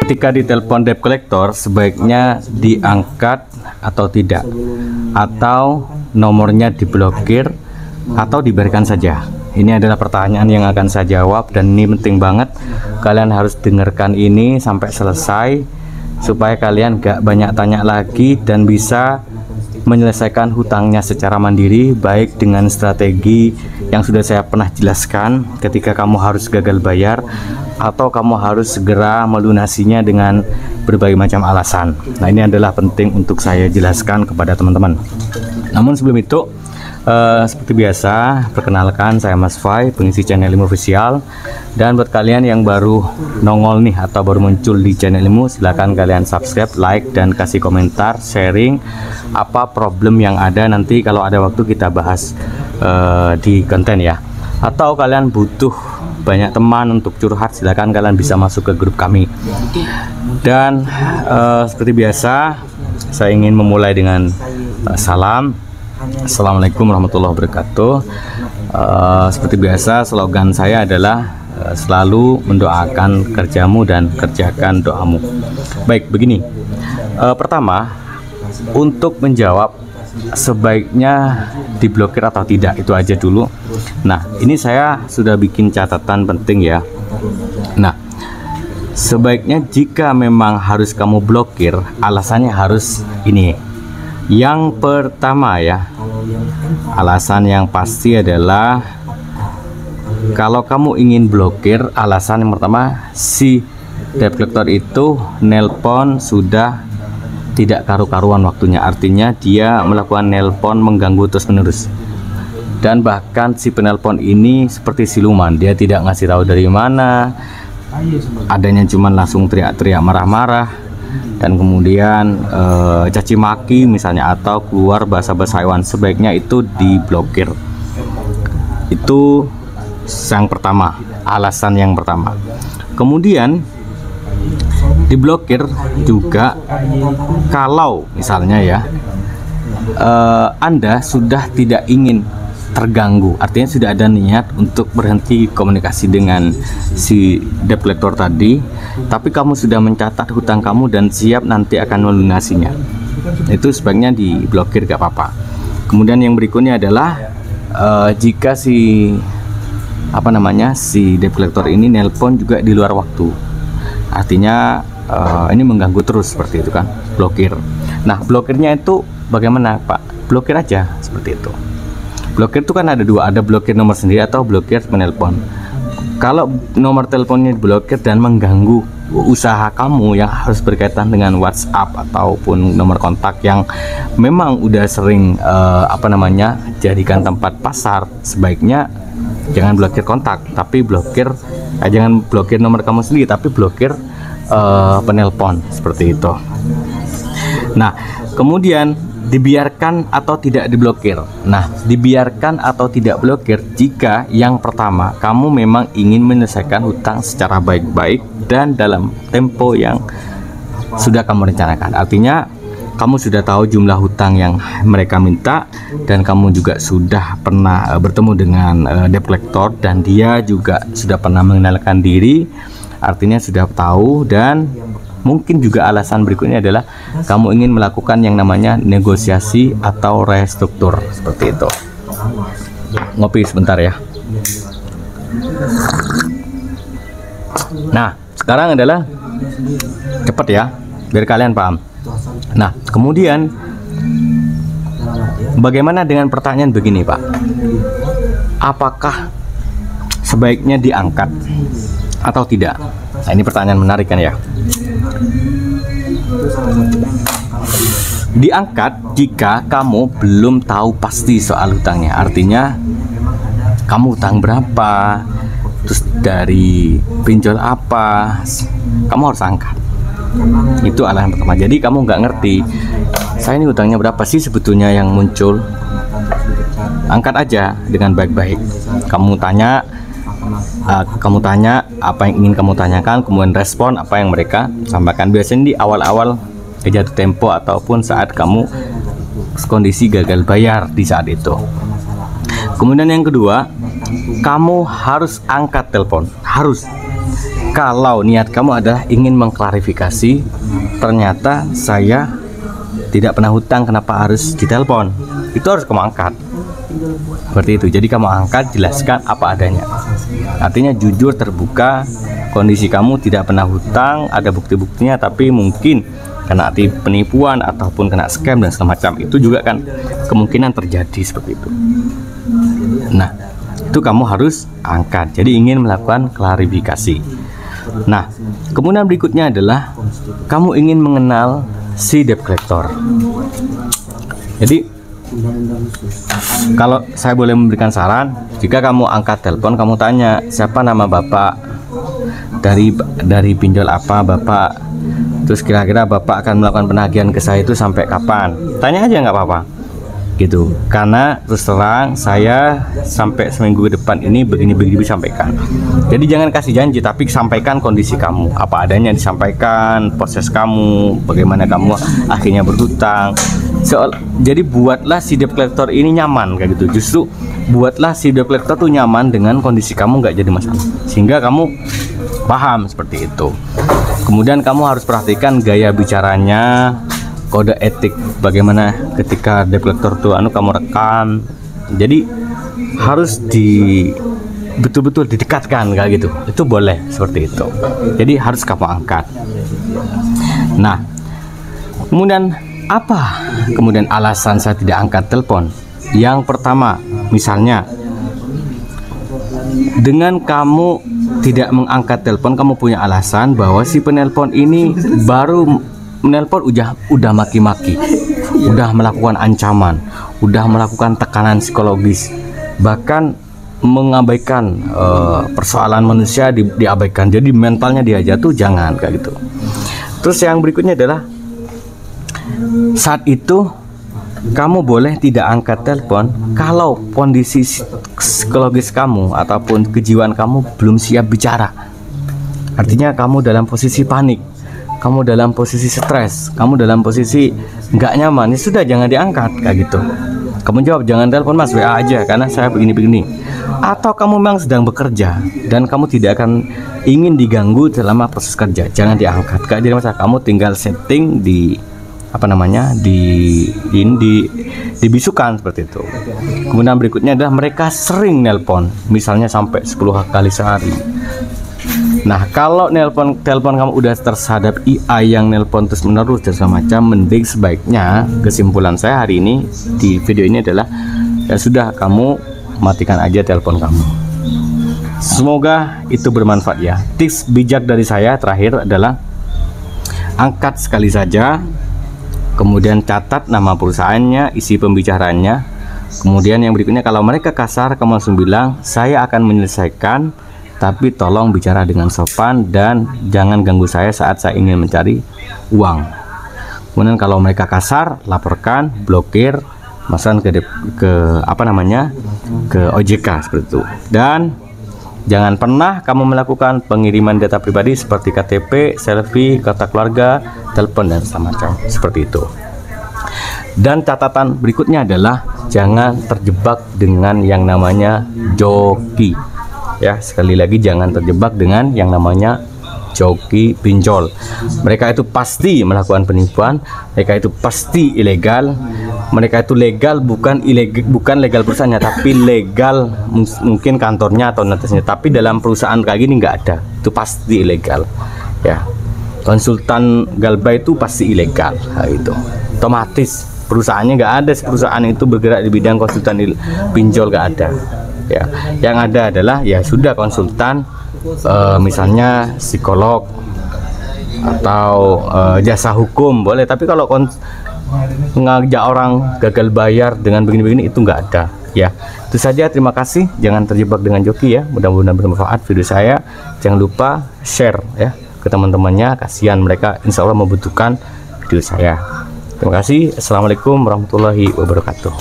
ketika ditelepon debt collector sebaiknya diangkat atau tidak, atau nomornya diblokir atau dibiarkan saja? Ini adalah pertanyaan yang akan saya jawab, dan ini penting banget. Kalian harus dengarkan ini sampai selesai supaya kalian gak banyak tanya lagi dan bisa menyelesaikan hutangnya secara mandiri, baik dengan strategi yang sudah saya pernah jelaskan ketika kamu harus gagal bayar atau kamu harus segera melunasinya dengan berbagai macam alasan. Nah, ini adalah penting untuk saya jelaskan kepada teman-teman. Namun sebelum itu, seperti biasa, perkenalkan, saya Mas Fai, pengisi channel Ilmu Official. Dan buat kalian yang baru nongol nih atau baru muncul di channel Ilmu, silahkan kalian subscribe, like, dan kasih komentar, sharing apa problem yang ada. Nanti kalau ada waktu kita bahas di konten ya. Atau kalian butuh banyak teman untuk curhat, silahkan kalian bisa masuk ke grup kami. Dan seperti biasa, saya ingin memulai dengan salam. Assalamualaikum warahmatullahi wabarakatuh. Seperti biasa, slogan saya adalah selalu mendoakan kerjamu dan kerjakan doamu. Baik, begini. Pertama, untuk menjawab sebaiknya diblokir atau tidak, itu aja dulu. Nah, ini saya sudah bikin catatan penting ya. Nah, sebaiknya jika memang harus kamu blokir, alasannya harus ini. Yang pertama ya, alasan yang pasti adalah kalau kamu ingin blokir, alasan yang pertama, si debt collector itu nelpon sudah tidak karu-karuan waktunya. Artinya dia melakukan nelpon mengganggu terus-menerus, dan bahkan si penelpon ini seperti siluman, dia tidak ngasih tahu dari mana adanya, cuman langsung teriak-teriak marah-marah, dan kemudian caci maki misalnya, atau keluar bahasa-bahasa hewan. Sebaiknya itu diblokir. Itu yang pertama, alasan yang pertama. Kemudian diblokir juga kalau misalnya ya Anda sudah tidak ingin terganggu, artinya sudah ada niat untuk berhenti komunikasi dengan si debt collector tadi, tapi kamu sudah mencatat hutang kamu dan siap nanti akan melunasinya. Itu sebaiknya diblokir, gak apa-apa. Kemudian yang berikutnya adalah jika si debt collector ini nelpon juga di luar waktu, artinya ini mengganggu terus, seperti itu kan, blokir. Nah, blokirnya itu bagaimana Pak? Blokir aja, seperti itu. Blokir itu kan ada dua, ada blokir nomor sendiri atau blokir penelpon. Kalau nomor teleponnya diblokir dan mengganggu usaha kamu yang harus berkaitan dengan WhatsApp ataupun nomor kontak yang memang udah sering jadikan tempat pasar, sebaiknya jangan blokir kontak, tapi jangan blokir nomor kamu sendiri, tapi blokir penelpon, seperti itu. Nah, kemudian dibiarkan atau tidak diblokir. Nah, dibiarkan atau tidak blokir jika yang pertama, kamu memang ingin menyelesaikan hutang secara baik-baik dan dalam tempo yang sudah kamu rencanakan. Artinya kamu sudah tahu jumlah hutang yang mereka minta, dan kamu juga sudah pernah bertemu dengan debt collector dan dia juga sudah pernah mengenalkan diri, artinya sudah tahu. Dan mungkin juga alasan berikutnya adalah kamu ingin melakukan yang namanya negosiasi atau restruktur, seperti itu. Ngopi sebentar ya. Nah, sekarang adalah cepat ya, biar kalian paham. Nah, kemudian bagaimana dengan pertanyaan begini Pak? Apakah sebaiknya diangkat atau tidak? Nah, ini pertanyaan menarik kan ya. Diangkat jika kamu belum tahu pasti soal hutangnya. Artinya kamu hutang berapa, terus dari pinjol apa, kamu harus angkat. Itu alasan pertama. Jadi kamu nggak ngerti, saya ini hutangnya berapa sih sebetulnya yang muncul. Angkat aja dengan baik-baik. Kamu tanya apa yang ingin kamu tanyakan, kemudian respon apa yang mereka sampaikan. Biasanya di awal-awal jatuh tempo ataupun saat kamu kondisi gagal bayar di saat itu. Kemudian yang kedua, kamu harus angkat telepon, harus. kalau niat kamu adalah ingin mengklarifikasi, ternyata saya tidak pernah hutang, kenapa harus ditelepon, itu harus kamu angkat seperti itu. Jadi kamu angkat, jelaskan apa adanya, artinya jujur, terbuka, kondisi kamu tidak pernah hutang, ada bukti-buktinya, tapi mungkin kena penipuan ataupun kena scam dan semacam itu juga kan kemungkinan terjadi seperti itu. Nah, itu kamu harus angkat. Jadi ingin melakukan klarifikasi. Nah, kemudian berikutnya adalah kamu ingin mengenal si debt collector. Jadi kalau saya boleh memberikan saran, jika kamu angkat telepon, kamu tanya siapa nama bapak, dari pinjol apa bapak, terus kira-kira bapak akan melakukan penagihan ke saya itu sampai kapan, tanya aja, nggak apa-apa gitu. Karena terus terang saya sampai seminggu ke depan ini begini sampaikan. Jadi jangan kasih janji, tapi sampaikan kondisi kamu apa adanya, disampaikan proses kamu, bagaimana kamu akhirnya berhutang. Jadi buatlah si debt collector ini nyaman kayak gitu. Justru buatlah si debt collector tuh nyaman dengan kondisi kamu, nggak jadi masalah, sehingga kamu paham seperti itu. Kemudian kamu harus perhatikan gaya bicaranya, kode etik bagaimana ketika debt collector tuh kamu rekam. Jadi harus betul-betul didekatkan kayak gitu, itu boleh seperti itu. Jadi harus kamu angkat. Nah, kemudian apa kemudian alasan saya tidak angkat telepon? Yang pertama, misalnya dengan kamu tidak mengangkat telepon, kamu punya alasan bahwa si penelpon ini baru menelpon udah maki-maki, udah melakukan ancaman, udah melakukan tekanan psikologis, bahkan mengabaikan persoalan manusia, diabaikan. Jadi mentalnya dia jatuh, jangan kayak gitu. Terus yang berikutnya adalah saat itu kamu boleh tidak angkat telepon kalau kondisi psikologis kamu ataupun kejiwaan kamu belum siap bicara. Artinya kamu dalam posisi panik, kamu dalam posisi stres, kamu dalam posisi nggak nyaman, ya sudah, jangan diangkat kayak gitu. Kamu jawab, jangan telepon mas, WA aja karena saya begini-begini. Atau kamu memang sedang bekerja dan kamu tidak akan ingin diganggu selama proses kerja, jangan diangkat. Gak jadi masalah, kamu tinggal setting di dibisukan seperti itu. Kemudian berikutnya adalah mereka sering nelpon, misalnya sampai 10 kali sehari. Nah, kalau telepon kamu udah tersadap IA yang nelpon terus menerus dan segala macam, mending sebaiknya, kesimpulan saya hari ini di video ini adalah ya sudah, kamu matikan aja telepon kamu. Semoga itu bermanfaat ya. Tips bijak dari saya terakhir adalah angkat sekali saja, kemudian catat nama perusahaannya, isi pembicaraannya. Kemudian yang berikutnya, kalau mereka kasar, kamu langsung bilang, saya akan menyelesaikan, tapi tolong bicara dengan sopan dan jangan ganggu saya saat saya ingin mencari uang. Kemudian kalau mereka kasar, laporkan, blokir, masukkan ke OJK seperti itu. Dan jangan pernah kamu melakukan pengiriman data pribadi seperti KTP, selfie, kartu keluarga, telepon dan semacam seperti itu. Dan catatan berikutnya adalah jangan terjebak dengan yang namanya joki. Ya, sekali lagi jangan terjebak dengan yang namanya joki pinjol. Mereka itu pasti melakukan penipuan, mereka itu pasti ilegal. Mereka itu legal, bukan legal perusahaannya, tapi legal mungkin kantornya atau notisnya, tapi dalam perusahaan kayak gini nggak ada, itu pasti ilegal ya. Konsultan Galbay itu pasti ilegal, nah, itu otomatis perusahaannya nggak ada. Perusahaan itu bergerak di bidang konsultan pinjol nggak ada ya. Yang ada adalah ya sudah konsultan, misalnya psikolog atau jasa hukum boleh, tapi kalau ngajak orang gagal bayar dengan begini-begini itu nggak ada ya. Itu saja, terima kasih, jangan terjebak dengan joki ya. Mudah-mudahan bermanfaat video saya. Jangan lupa share ya ke teman-temannya, kasihan mereka insya Allah membutuhkan video saya. Terima kasih. Assalamualaikum warahmatullahi wabarakatuh.